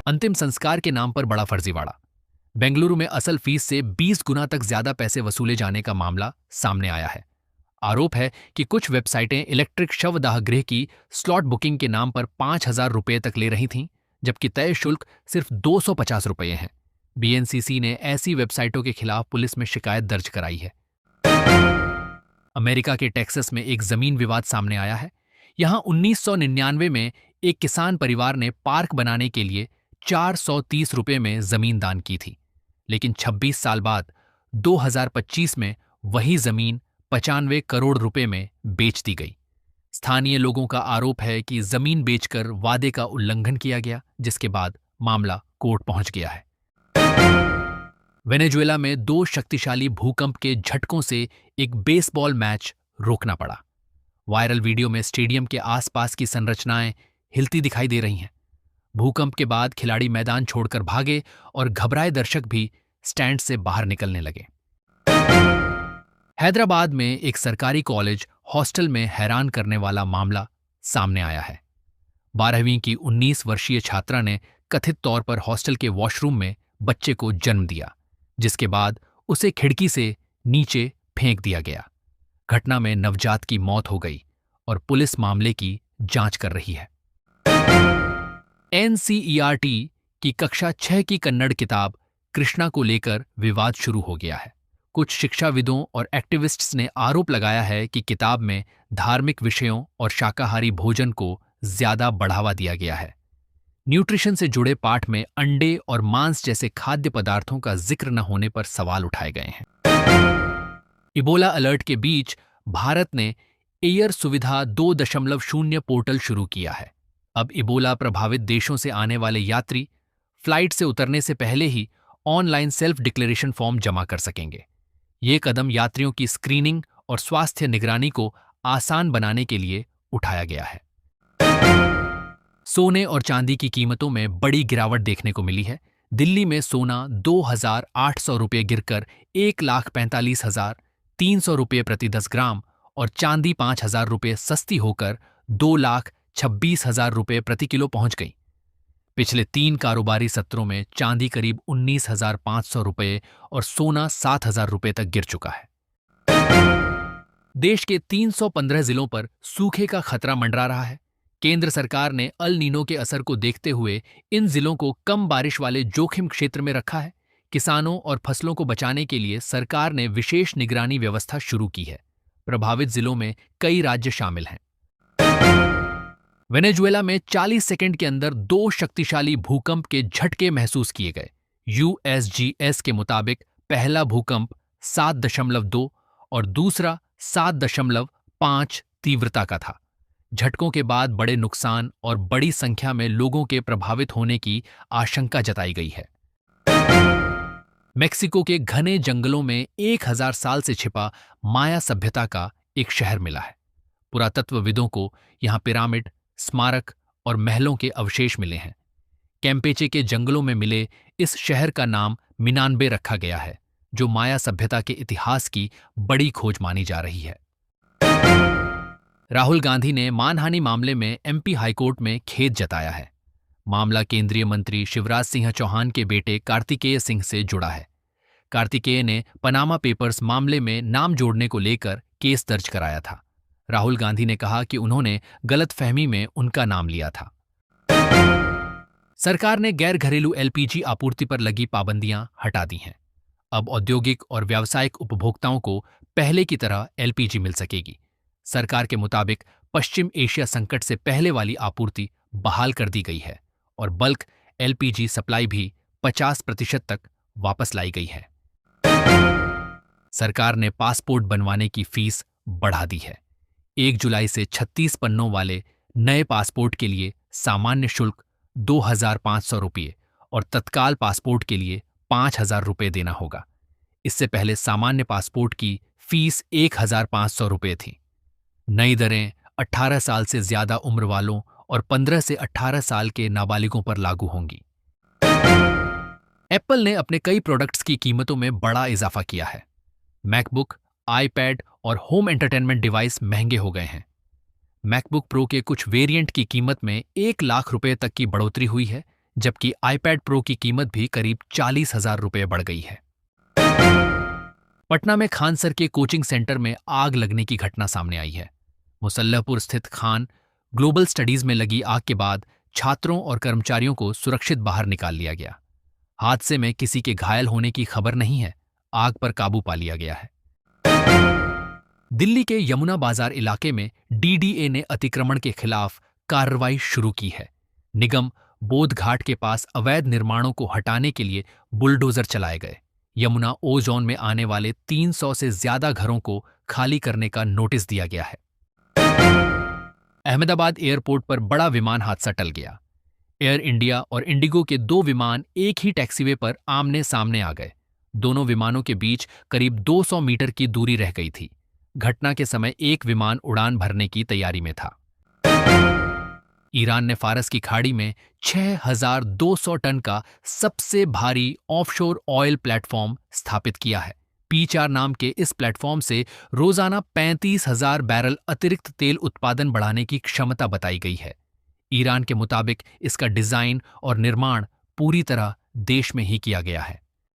अंतिम संस्कार के नाम पर बड़ा फर्जीवाड़ा। बेंगलुरु में असल फीस से 20 गुना तक ज्यादा पैसे वसूले जाने का मामला सामने आया है। आरोप है कि कुछ वेबसाइटें इलेक्ट्रिक शवदाह गृह की स्लॉट बुकिंग के नाम पर 5,000 रुपये तक ले रही थीं, जबकि तय शुल्क सिर्फ 250 रुपये हैं। बीएनसीसी ने ऐसी वेबसाइटों के खिलाफ पुलिस में शिकायत दर्ज कराई है। अमेरिका के टेक्सास में एक जमीन विवाद सामने आया है। यहां 1999 में एक किसान परिवार ने पार्क बनाने के लिए 430 रुपये में जमीन दान की थी, लेकिन 26 साल बाद 2025 में वही जमीन 95 करोड़ रुपए में बेच दी गई। स्थानीय लोगों का आरोप है कि जमीन बेचकर वादे का उल्लंघन किया गया, जिसके बाद मामला कोर्ट पहुंच गया है। वेनेजुएला में 2 शक्तिशाली भूकंप के झटकों से एक बेसबॉल मैच रोकना पड़ा। वायरल वीडियो में स्टेडियम के आसपास की संरचनाएं हिलती दिखाई दे रही हैं। भूकंप के बाद खिलाड़ी मैदान छोड़कर भागे और घबराए दर्शक भी स्टैंड से बाहर निकलने लगे। हैदराबाद में एक सरकारी कॉलेज हॉस्टल में हैरान करने वाला मामला सामने आया है। 12वीं की 19 वर्षीय छात्रा ने कथित तौर पर हॉस्टल के वॉशरूम में बच्चे को जन्म दिया, जिसके बाद उसे खिड़की से नीचे फेंक दिया गया। घटना में नवजात की मौत हो गई और पुलिस मामले की जांच कर रही है। एनसीईआरटी की कक्षा 6 की कन्नड़ किताब कृष्णा को लेकर विवाद शुरू हो गया है। कुछ शिक्षाविदों और एक्टिविस्ट्स ने आरोप लगाया है कि किताब में धार्मिक विषयों और शाकाहारी भोजन को ज्यादा बढ़ावा दिया गया है। न्यूट्रिशन से जुड़े पाठ में अंडे और मांस जैसे खाद्य पदार्थों का जिक्र न होने पर सवाल उठाए गए हैं। इबोला अलर्ट के बीच भारत ने एयर सुविधा 2.0 पोर्टल शुरू किया है। अब इबोला प्रभावित देशों से आने वाले यात्री फ्लाइट से उतरने से पहले ही ऑनलाइन सेल्फ डिक्लेरेशन फॉर्म जमा कर सकेंगे। ये कदम यात्रियों की स्क्रीनिंग और स्वास्थ्य निगरानी को आसान बनाने के लिए उठाया गया है। सोने और चांदी की कीमतों में बड़ी गिरावट देखने को मिली है। दिल्ली में सोना 2,800 रुपये गिरकर 1,45,300 रुपये प्रति 10 ग्राम और चांदी 5,000 रुपये सस्ती होकर 2,26,000 रुपये प्रति किलो पहुंच गई। पिछले 3 कारोबारी सत्रों में चांदी करीब 19,500 रुपये और सोना 7,000 रुपये तक गिर चुका है। देश के 315 जिलों पर सूखे का खतरा मंडरा रहा है। केंद्र सरकार ने अल नीनो के असर को देखते हुए इन जिलों को कम बारिश वाले जोखिम क्षेत्र में रखा है। किसानों और फसलों को बचाने के लिए सरकार ने विशेष निगरानी व्यवस्था शुरू की है। प्रभावित जिलों में कई राज्य शामिल हैं। वेनेजुएला में 40 सेकंड के अंदर 2 शक्तिशाली भूकंप के झटके महसूस किए गए। यूएसजीएस के मुताबिक पहला भूकंप 7.2 और दूसरा 7.5 तीव्रता का था। झटकों के बाद बड़े नुकसान और बड़ी संख्या में लोगों के प्रभावित होने की आशंका जताई गई है। मेक्सिको के घने जंगलों में 1000 साल से छिपा माया सभ्यता का एक शहर मिला है। पुरातत्वविदों को यहां पिरामिड, स्मारक और महलों के अवशेष मिले हैं। कैम्पेचे के जंगलों में मिले इस शहर का नाम मिनानबे रखा गया है, जो माया सभ्यता के इतिहास की बड़ी खोज मानी जा रही है। राहुल गांधी ने मानहानि मामले में एमपी हाईकोर्ट में खेद जताया है। मामला केंद्रीय मंत्री शिवराज सिंह चौहान के बेटे कार्तिकेय सिंह से जुड़ा है। कार्तिकेय ने पनामा पेपर्स मामले में नाम जोड़ने को लेकर केस दर्ज कराया था। राहुल गांधी ने कहा कि उन्होंने गलतफहमी में उनका नाम लिया था। सरकार ने गैर घरेलू एलपीजी आपूर्ति पर लगी पाबंदियां हटा दी हैं। अब औद्योगिक और व्यावसायिक उपभोक्ताओं को पहले की तरह एलपीजी मिल सकेगी। सरकार के मुताबिक पश्चिम एशिया संकट से पहले वाली आपूर्ति बहाल कर दी गई है और बल्क एलपीजी सप्लाई भी 50% तक वापस लाई गई है। सरकार ने पासपोर्ट बनवाने की फीस बढ़ा दी है। 1 जुलाई से 36 पन्नों वाले नए पासपोर्ट के लिए सामान्य शुल्क 2,500 रुपये और तत्काल पासपोर्ट के लिए 5,000 रुपये देना होगा। इससे पहले सामान्य पासपोर्ट की फीस 1,500 रुपये थी। नई दरें 18 साल से ज्यादा उम्र वालों और 15 से 18 साल के नाबालिगों पर लागू होंगी। एप्पल ने अपने कई प्रोडक्ट्स की कीमतों में बड़ा इजाफा किया है। मैकबुक, आईपैड और होम एंटरटेनमेंट डिवाइस महंगे हो गए हैं। मैकबुक प्रो के कुछ वेरिएंट की कीमत में 1 लाख रुपए तक की बढ़ोतरी हुई है, जबकि आईपैड प्रो की कीमत भी करीब 40,000 रुपये बढ़ गई है। पटना में खान सर के कोचिंग सेंटर में आग लगने की घटना सामने आई है। मुसल्लहपुर स्थित खान ग्लोबल स्टडीज में लगी आग के बाद छात्रों और कर्मचारियों को सुरक्षित बाहर निकाल लिया गया। हादसे में किसी के घायल होने की खबर नहीं है। आग पर काबू पा लिया गया है। दिल्ली के यमुना बाजार इलाके में डीडीए ने अतिक्रमण के खिलाफ कार्रवाई शुरू की है। निगम बोध घाट के पास अवैध निर्माणों को हटाने के लिए बुलडोजर चलाए गए। यमुना ओ जोन में आने वाले 300 से ज्यादा घरों को खाली करने का नोटिस दिया गया है। अहमदाबाद एयरपोर्ट पर बड़ा विमान हादसा टल गया। एयर इंडिया और इंडिगो के 2 विमान एक ही टैक्सीवे पर आमने सामने आ गए। दोनों विमानों के बीच करीब 200 मीटर की दूरी रह गई थी। घटना के समय एक विमान उड़ान भरने की तैयारी में था। ईरान ने फारस की खाड़ी में 6,200 टन का सबसे भारी ऑफशोर ऑयल प्लेटफॉर्म स्थापित किया है। P4 नाम के इस प्लेटफॉर्म से रोजाना 35,000 बैरल अतिरिक्त तेल उत्पादन बढ़ाने की क्षमता बताई गई है। ईरान के मुताबिक इसका डिजाइन और निर्माण पूरी तरह देश में ही किया गया है।